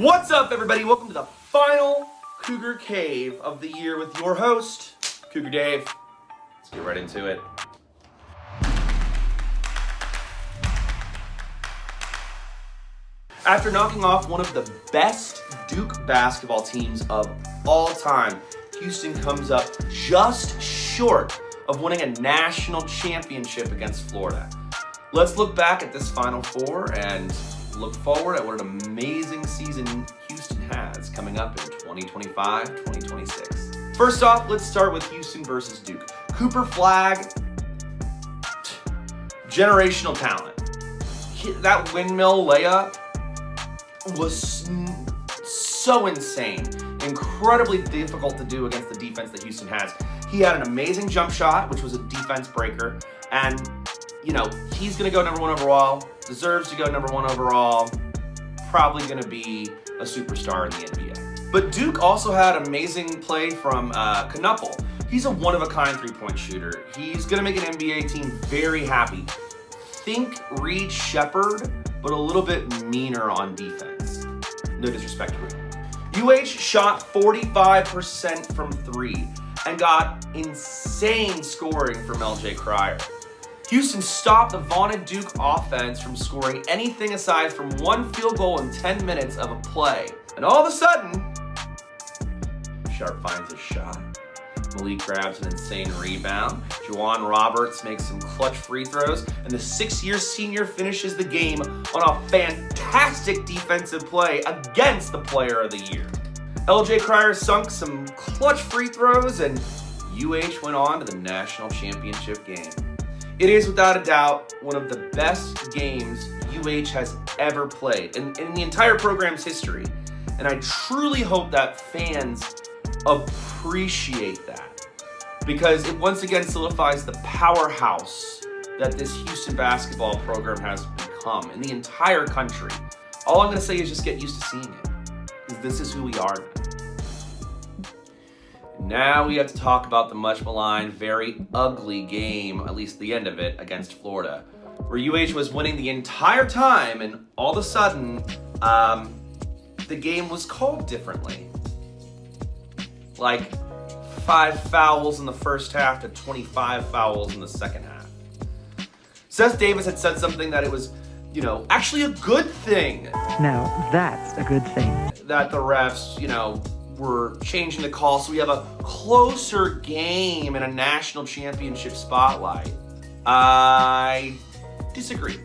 What's up, everybody? Welcome to the final Cougar Cave of the year with your host, Cougar Dave. Let's get right into it. After knocking off one of the best Duke basketball teams of all time, Houston comes up just short of winning a national championship against Florida. Let's look back at this Final Four and look forward at what an amazing season Houston has coming up in 2025-2026. First off, let's start with Houston versus Duke. Cooper Flagg, generational talent. That windmill layup was so insane, incredibly difficult to do against the defense that Houston has. He had an amazing jump shot, which was a defense breaker, and he's going to go number one overall, deserves to go number one overall, probably going to be a superstar in the NBA. But Duke also had amazing play from Knuppel. He's a one-of-a-kind three-point shooter. He's going to make an NBA team very happy. Think Reed Shepherd, but a little bit meaner on defense. No disrespect to Reed. UH shot 45% from three and got insane scoring from LJ Cryer. Houston stopped the vaunted Duke offense from scoring anything aside from one field goal in 10 minutes of a play. And all of a sudden, Sharp finds his shot. Malik grabs an insane rebound. Juwan Roberts makes some clutch free throws. And the 6-year senior finishes the game on a fantastic defensive play against the player of the year. LJ Cryer sunk some clutch free throws, and UH went on to the national championship game. It is without a doubt one of the best games UH has ever played in the entire program's history. And I truly hope that fans appreciate that, because it once again solidifies the powerhouse that this Houston basketball program has become in the entire country. All I'm going to say is just get used to seeing it, because this is who we are now. Now we have to talk about the much maligned, very ugly game, at least the end of it, against Florida, where UH was winning the entire time, and all of a sudden, the game was called differently. Like 5 fouls in the first half to 25 fouls in the second half. Seth Davis had said something that it was, actually a good thing. Now that's a good thing. That the refs, were changing the call so we have a closer game in a national championship spotlight. I disagree.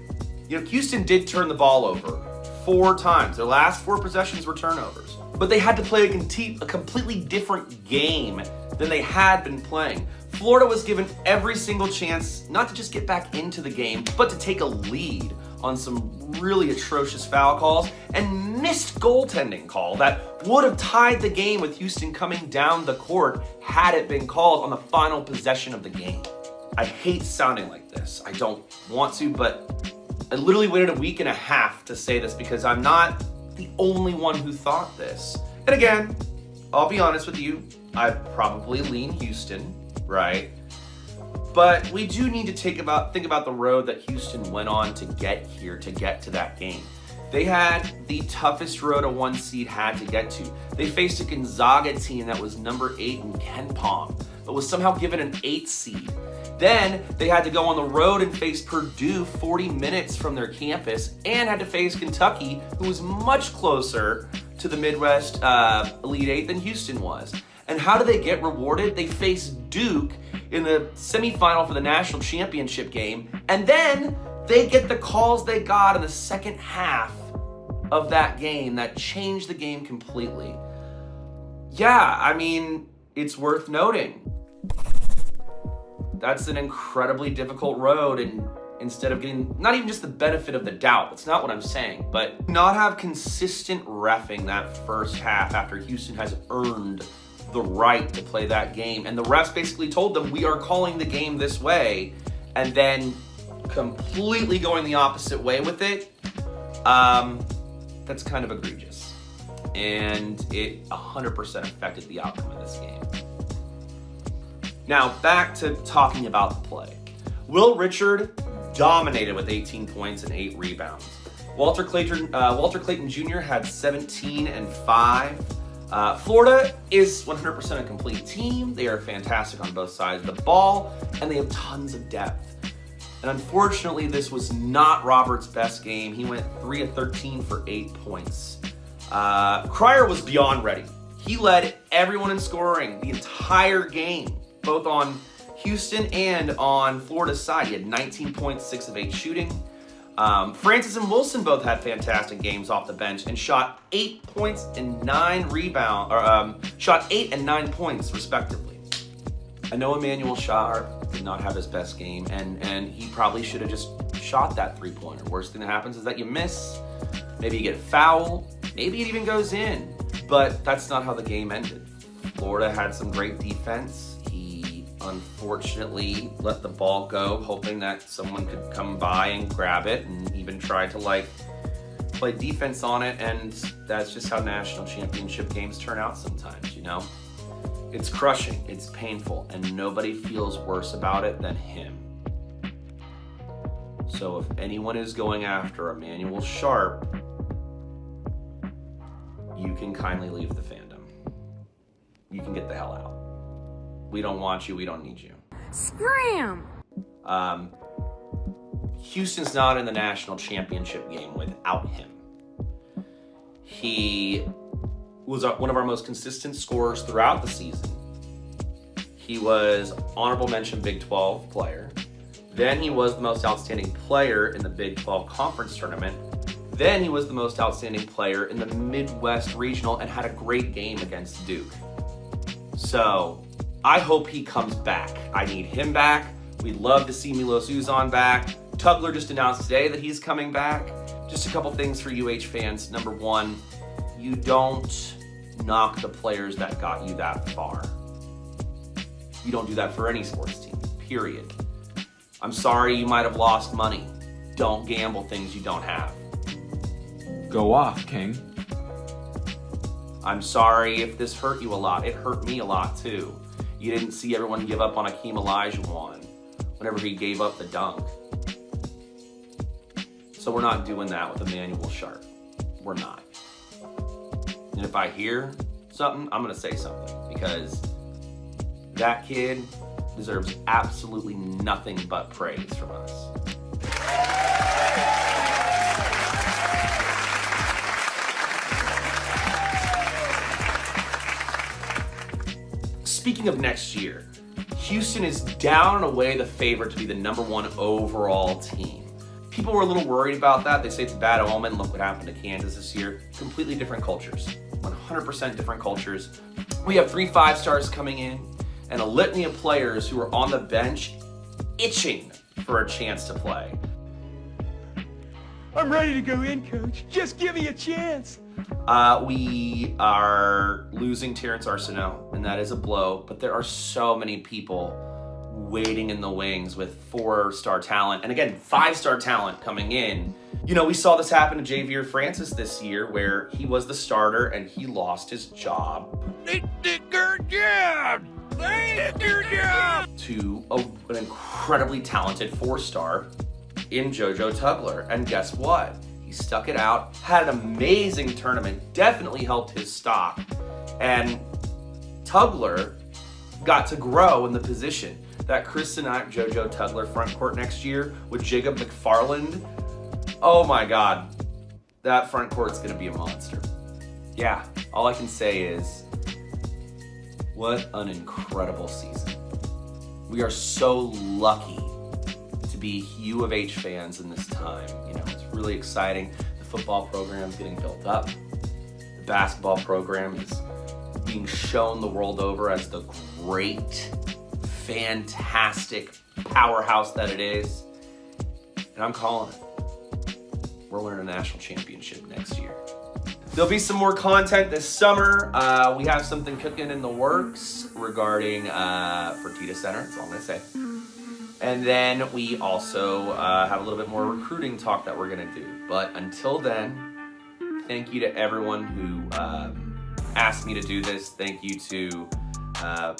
Houston did turn the ball over 4 times. Their last 4 possessions were turnovers. But they had to play a completely different game than they had been playing. Florida was given every single chance not to just get back into the game, but to take a lead on some really atrocious foul calls and missed goaltending call that would have tied the game with Houston coming down the court had it been called on the final possession of the game. I hate sounding like this. I don't want to, but I literally waited a week and a half to say this because I'm not the only one who thought this. And again, I'll be honest with you, I probably lean Houston, right? But we do need to think about the road that Houston went on to get here, to get to that game. They had the toughest road a 1 seed had to get to. They faced a Gonzaga team that was number 8 in KenPom, but was somehow given an 8 seed. Then they had to go on the road and face Purdue 40 minutes from their campus, and had to face Kentucky, who was much closer to the Midwest Elite 8 than Houston was. And how do they get rewarded? They face Duke in the semifinal for the national championship game, and then they get the calls they got in the second half of that game that changed the game completely. Yeah, it's worth noting. That's an incredibly difficult road, and instead of getting not even just the benefit of the doubt, that's not what I'm saying, but not have consistent reffing that first half after Houston has earned the right to play that game. And the refs basically told them, we are calling the game this way, and then completely going the opposite way with it. That's kind of egregious. And it 100% affected the outcome of this game. Now, back to talking about the play. Will Richard dominated with 18 points and 8 rebounds. Walter Clayton Jr. had 17 and 5. Florida is 100% a complete team. They are fantastic on both sides of the ball, and they have tons of depth. And unfortunately, this was not Robert's best game. He went 3 of 13 for 8 points. Cryer was beyond ready. He led everyone in scoring the entire game, both on Houston and on Florida's side. He had 19 points, 6 of 8 shooting. Francis and Wilson both had fantastic games off the bench and shot 8 points and 9 shot 8 and 9 points respectively. I know Emanuel Sharp did not have his best game, and he probably should have just shot that 3-pointer. Worst thing that happens is that you miss. Maybe you get a foul. Maybe it even goes in. But that's not how the game ended. Florida had some great defense. He unfortunately let the ball go, hoping that someone could come by and grab it, and even tried to play defense on it. And that's just how national championship games turn out sometimes, you know? It's crushing, it's painful, and nobody feels worse about it than him. So if anyone is going after Emanuel Sharp, you can kindly leave the fandom. You can get the hell out. We don't want you, we don't need you. Scram! Houston's not in the national championship game without him. He was one of our most consistent scorers throughout the season. He was honorable mention Big 12 player. Then he was the most outstanding player in the Big 12 conference tournament. Then he was the most outstanding player in the Midwest Regional and had a great game against Duke. So I hope he comes back. I need him back. We'd love to see Milos Uzan back. Tugler just announced today that he's coming back. Just a couple things for UH fans. Number one, you don't knock the players that got you that far. You don't do that for any sports team, period. I'm sorry you might have lost money. Don't gamble things you don't have. Go off, King. I'm sorry if this hurt you a lot. It hurt me a lot too. You didn't see everyone give up on Akeem Olajuwon whenever he gave up the dunk. So we're not doing that with Emanuel Sharp. We're not. And if I hear something, I'm gonna say something, because that kid deserves absolutely nothing but praise from us. Speaking of next year, Houston is down and away the favorite to be the #1 overall team. People were a little worried about that. They say it's a bad omen. Look what happened to Kansas this year. Completely different cultures. 100% different cultures. We have 3 5-stars coming in and a litany of players who are on the bench itching for a chance to play. I'm ready to go in, Coach. Just give me a chance. We are losing Terrence Arsenault, and that is a blow, but there are so many people waiting in the wings with 4-star talent, and again, 5-star talent coming in. You know, we saw this happen to Javier Francis this year, where he was the starter and he lost his job. They did your job. They did your job. To an incredibly talented 4-star in JoJo Tugler. And guess what? He stuck it out, had an amazing tournament, definitely helped his stock. And Tugler got to grow in the position. That Chris Sinat, JoJo Tugler front court next year with Jacob McFarland. Oh my God, that front court's gonna be a monster. Yeah, all I can say is, what an incredible season. We are so lucky to be U of H fans in this time. You know, it's really exciting. The football program's getting built up. The basketball program is being shown the world over as the great, fantastic powerhouse that it is. And I'm calling it. We're winning a national championship next year. There'll be some more content this summer. We have something cooking in the works regarding Fertitta Center, that's all I'm gonna say. And then we also have a little bit more recruiting talk that we're gonna do. But until then, thank you to everyone who asked me to do this. Thank you to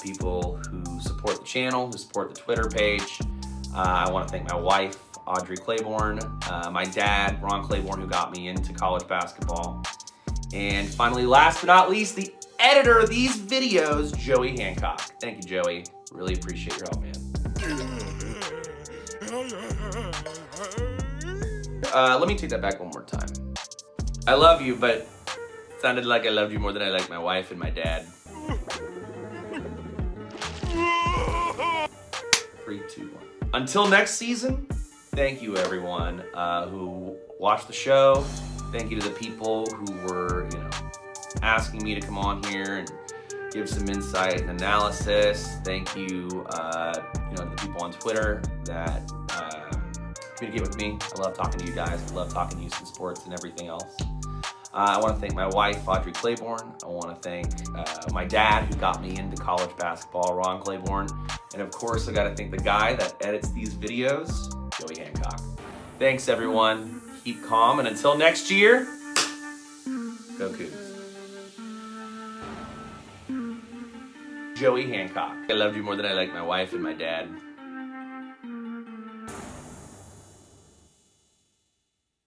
people who support the channel, who support the Twitter page. I want to thank my wife, Audrey Claiborne, my dad, Ron Claiborne, who got me into college basketball. And finally, last but not least, the editor of these videos, Joey Hancock. Thank you, Joey. Really appreciate your help, man. Let me take that back one more time. I love you, but it sounded like I loved you more than I liked my wife and my dad. 3, 2, 1. Until next season, thank you everyone who watched the show. Thank you to the people who were, asking me to come on here and give some insight and analysis. Thank you, to the people on Twitter that communicate with me. I love talking to you guys. I love talking Houston sports and everything else. I want to thank my wife, Audrey Claiborne. I want to thank my dad, who got me into college basketball, Ron Claiborne. And of course, I got to thank the guy that edits these videos, Joey Hancock. Thanks, everyone. Keep calm, and until next year, go Cougs. Joey Hancock. I loved you more than I liked my wife and my dad.